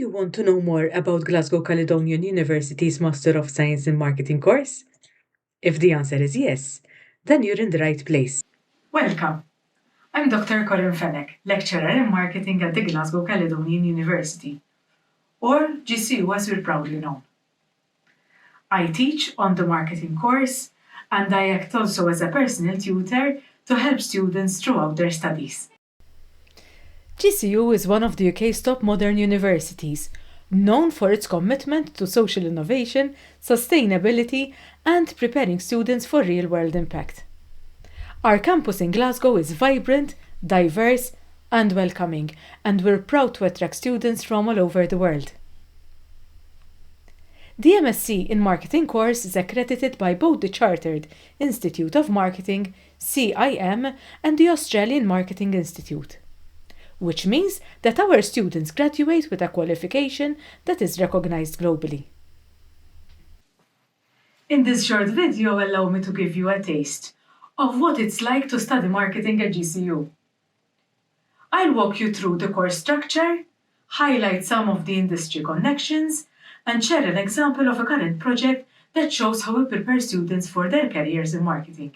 you want to know more about Glasgow Caledonian University's Master of Science in Marketing course? If the answer is yes, then you're in the right place. Welcome. I'm Dr Corinne Fenech, lecturer in marketing at the Glasgow Caledonian University, or GCU as we're proudly known. I teach on the marketing course, and I act also as a personal tutor to help students throughout their studies. GCU is one of the UK's top modern universities, known for its commitment to social innovation, sustainability, and preparing students for real-world impact. Our campus in Glasgow is vibrant, diverse, and welcoming, and we're proud to attract students from all over the world. The MSc in Marketing course is accredited by both the Chartered Institute of Marketing, CIM, and the Australian Marketing Institute, which means that our students graduate with a qualification that is recognized globally. In this short video, allow me to give you a taste of what it's like to study marketing at GCU. I'll walk you through the course structure, highlight some of the industry connections, and share an example of a current project that shows how we prepare students for their careers in marketing.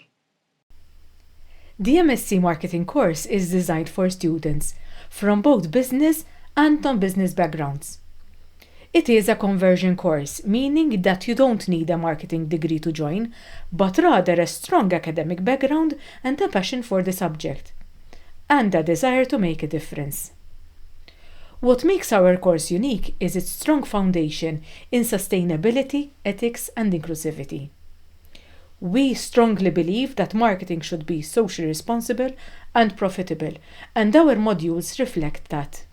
The MSc Marketing course is designed for students from both business and non-business backgrounds. It is a conversion course, meaning that you don't need a marketing degree to join, but rather a strong academic background and a passion for the subject, and a desire to make a difference. What makes our course unique is its strong foundation in sustainability, ethics, and inclusivity. We strongly believe that marketing should be socially responsible and profitable, and our modules reflect that.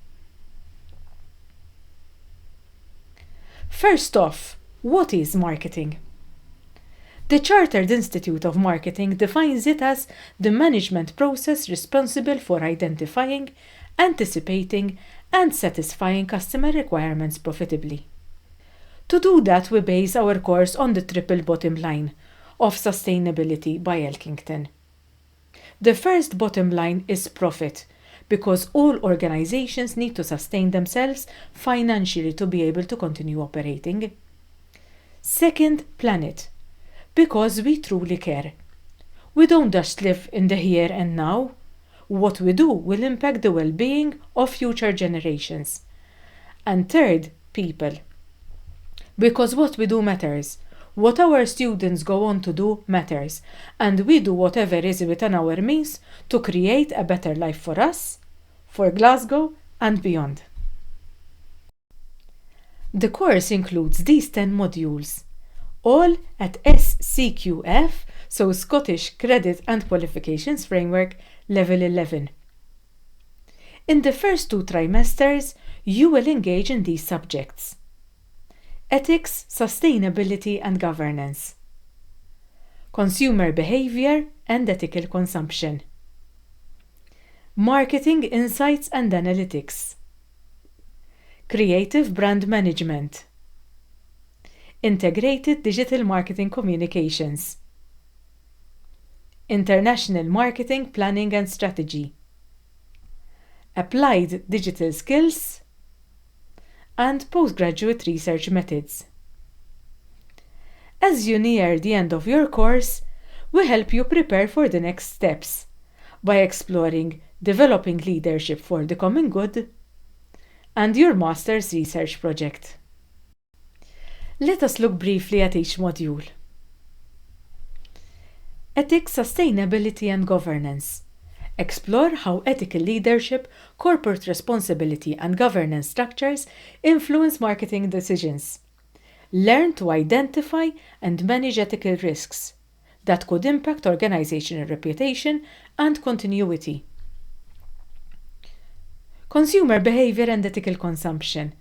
First off, what is marketing? The Chartered Institute of Marketing defines it as the management process responsible for identifying, anticipating, and satisfying customer requirements profitably. To do that, we base our course on the triple bottom line of sustainability by Elkington. The first bottom line is profit, because all organizations need to sustain themselves financially to be able to continue operating. Second, planet, because we truly care. We don't just live in the here and now. What we do will impact the well-being of future generations. And third, people, because what we do matters. What our students go on to do matters, and we do whatever is within our means to create a better life for us, for Glasgow, and beyond. The course includes these 10 modules, all at SCQF, so Scottish Credit and Qualifications Framework, Level 11. In the first 2 trimesters, you will engage in these subjects: ethics, sustainability, and governance, consumer behavior and ethical consumption, marketing insights and analytics, creative brand management, integrated digital marketing communications, international marketing planning and strategy, applied digital skills, and postgraduate research methods. As you near the end of your course, we help you prepare for the next steps by exploring developing leadership for the common good and your master's research project. Let us look briefly at each module. Ethics, sustainability, and governance. Explore how ethical leadership, corporate responsibility, and governance structures influence marketing decisions. Learn to identify and manage ethical risks that could impact organizational reputation and continuity. Consumer behavior and ethical consumption.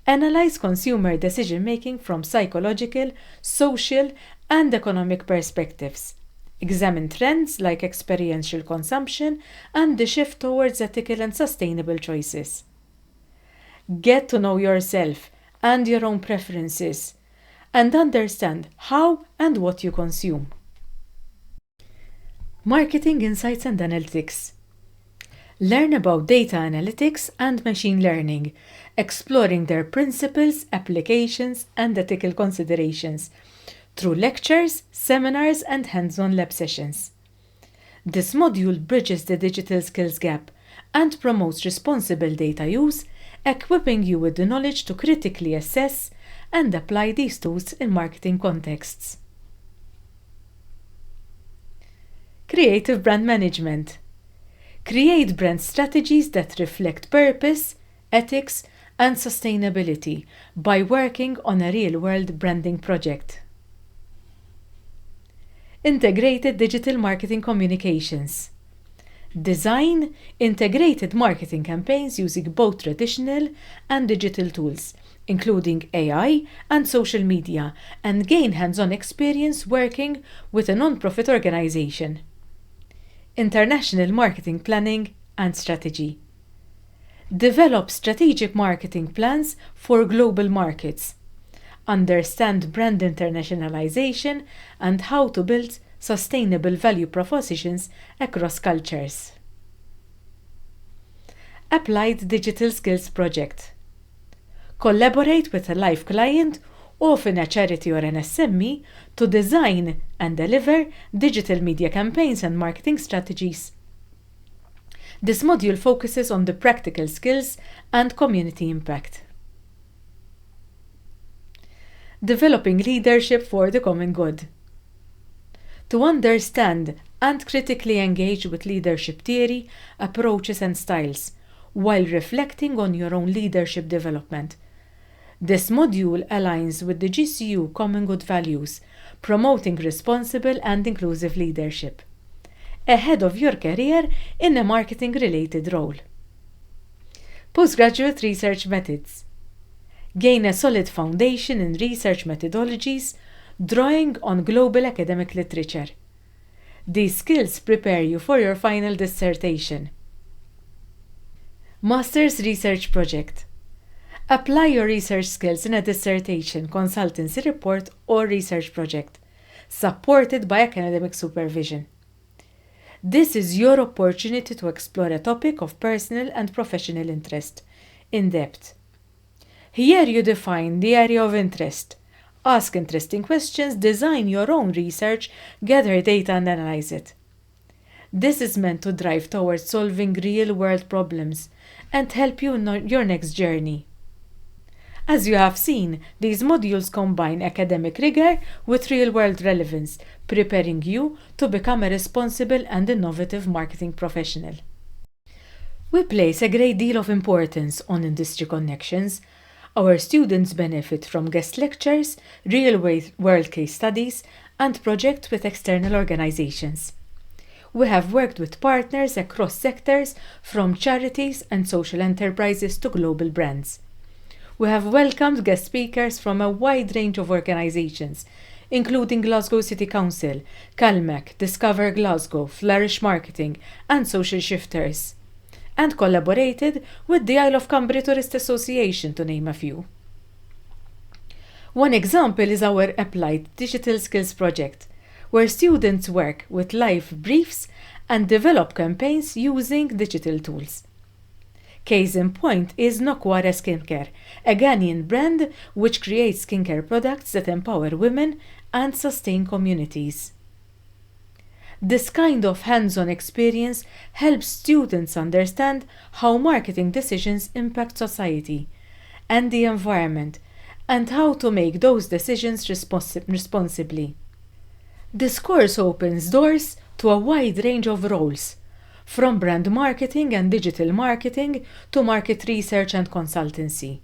Analyze consumer decision-making from psychological, social, and economic perspectives. Examine trends like experiential consumption and the shift towards ethical and sustainable choices. Get to know yourself and your own preferences, and understand how and what you consume. Marketing insights and analytics. Learn about data analytics and machine learning, exploring their principles, applications, and ethical considerations through lectures, seminars, and hands-on lab sessions. This module bridges the digital skills gap and promotes responsible data use, equipping you with the knowledge to critically assess and apply these tools in marketing contexts. Creative brand management. Create brand strategies that reflect purpose, ethics, and sustainability by working on a real-world branding project. Integrated digital marketing communications. Design integrated marketing campaigns using both traditional and digital tools, including AI and social media, and gain hands-on experience working with a non-profit organization. International marketing planning and strategy. Develop strategic marketing plans for global markets. Understand brand internationalization and how to build sustainable value propositions across cultures. Applied Digital Skills Project. Collaborate with a live client, often a charity or an SME, to design and deliver digital media campaigns and marketing strategies. This module focuses on the practical skills and community impact. Developing leadership for the common good. To understand and critically engage with leadership theory, approaches, and styles, while reflecting on your own leadership development. This module aligns with the GCU Common Good values, promoting responsible and inclusive leadership, ahead of your career in a marketing-related role. Postgraduate research methods. Gain a solid foundation in research methodologies, drawing on global academic literature. These skills prepare you for your final dissertation. Master's Research Project. Apply your research skills in a dissertation, consultancy report, or research project, supported by academic supervision. This is your opportunity to explore a topic of personal and professional interest in depth. Here you define the area of interest, ask interesting questions, design your own research, gather data, and analyze it. This is meant to drive towards solving real-world problems and help you in your next journey. As you have seen, these modules combine academic rigor with real-world relevance, preparing you to become a responsible and innovative marketing professional. We place a great deal of importance on industry connections. Our students benefit from guest lectures, real-world case studies, and projects with external organizations. We have worked with partners across sectors, from charities and social enterprises to global brands. We have welcomed guest speakers from a wide range of organizations, including Glasgow City Council, CalMac, Discover Glasgow, Flourish Marketing, and Social Shifters, and collaborated with the Isle of Cambria Tourist Association, to name a few. One example is our Applied Digital Skills Project, where students work with live briefs and develop campaigns using digital tools. Case in point is Nokwara Skincare, a Ghanaian brand which creates skincare products that empower women and sustain communities. This kind of hands-on experience helps students understand how marketing decisions impact society and the environment, and how to make those decisions responsibly. This course opens doors to a wide range of roles, from brand marketing and digital marketing to market research and consultancy.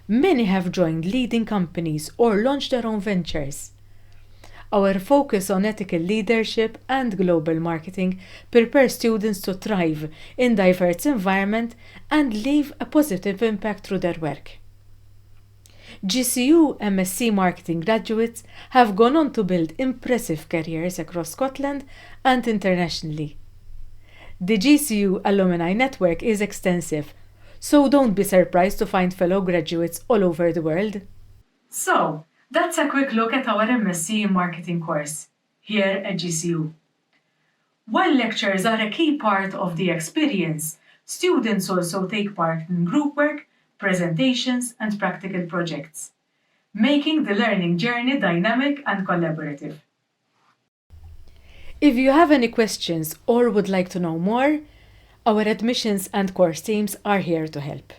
Many have joined leading companies or launched their own ventures. Our focus on ethical leadership and global marketing prepares students to thrive in diverse environments and leave a positive impact through their work. GCU MSc Marketing graduates have gone on to build impressive careers across Scotland and internationally. The GCU alumni network is extensive, so don't be surprised to find fellow graduates all over the world. So, that's a quick look at our MSc Marketing course here at GCU. While lectures are a key part of the experience, students also take part in group work, presentations, and practical projects, making the learning journey dynamic and collaborative. If you have any questions or would like to know more, our admissions and course teams are here to help.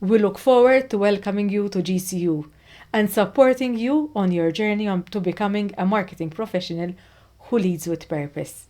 We look forward to welcoming you to GCU and supporting you on your journey to becoming a marketing professional who leads with purpose.